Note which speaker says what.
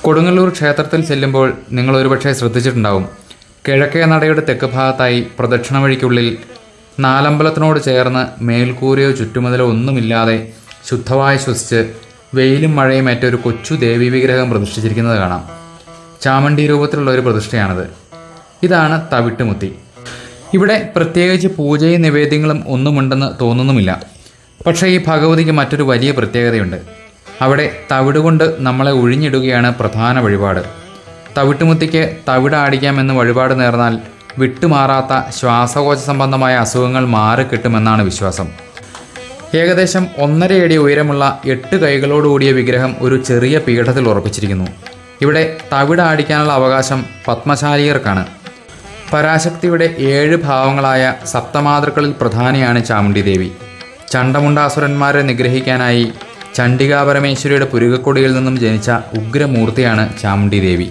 Speaker 1: കൊടുങ്ങല്ലൂർ ക്ഷേത്രത്തിൽ ചെല്ലുമ്പോൾ നിങ്ങൾ ഒരുപക്ഷെ ശ്രദ്ധിച്ചിട്ടുണ്ടാവും, കിഴക്കേ നടയുടെ തെക്ക് ഭാഗത്തായി പ്രദക്ഷിണ വഴിക്കുള്ളിൽ നാലമ്പലത്തിനോട് ചേർന്ന് മേൽക്കൂരയോ ചുറ്റുമതിലോ ഒന്നുമില്ലാതെ ശുദ്ധമായി ശ്വസിച്ച് വെയിലും മഴയും ഏറ്റൊരു കൊച്ചു ദേവീ വിഗ്രഹം പ്രതിഷ്ഠിച്ചിരിക്കുന്നത് കാണാം. ചാമണ്ടി രൂപത്തിലുള്ള ഒരു പ്രതിഷ്ഠയാണത്. ഇതാണ് തവിട്ടുമുത്തി. ഇവിടെ പ്രത്യേകിച്ച് പൂജയും നിവേദ്യങ്ങളും ഒന്നുമുണ്ടെന്ന് തോന്നുന്നുമില്ല. പക്ഷേ ഈ ഭഗവതിക്ക് മറ്റൊരു വലിയ പ്രത്യേകതയുണ്ട്. അവിടെ തവിടുകൊണ്ട് നമ്മളെ ഒഴിഞ്ഞിടുകയാണ് പ്രധാന വഴിപാട്. തവിട്ടുമുത്തിക്ക് തവിടാടിക്കാമെന്ന് വഴിപാട് നേർന്നാൽ വിട്ടുമാറാത്ത ശ്വാസകോശ സംബന്ധമായ അസുഖങ്ങൾ മാറിക്കിട്ടുമെന്നാണ് വിശ്വാസം. ഏകദേശം 1.5 അടി ഉയരമുള്ള 8 കൈകളോടുകൂടിയ വിഗ്രഹം ഒരു ചെറിയ പീഠത്തിൽ ഉറപ്പിച്ചിരിക്കുന്നു. ഇവിടെ തവിടാടിക്കാനുള്ള അവകാശം പത്മശാലിയർക്കാണ്. പരാശക്തിയുടെ 7 ഭാവങ്ങളായ സപ്തമാതൃക്കളിൽ പ്രധാനിയാണ് ചാമുണ്ഡി ദേവി. ചണ്ഡമുണ്ടാസുരന്മാരെ നിഗ്രഹിക്കാനായി ചണ്ഡികാപരമേശ്വരിയുടെ പുരുകക്കൊടിയിൽ നിന്നും ജനിച്ച ഉഗ്രമൂർത്തിയാണ് ചാമുണ്ഡി ദേവി.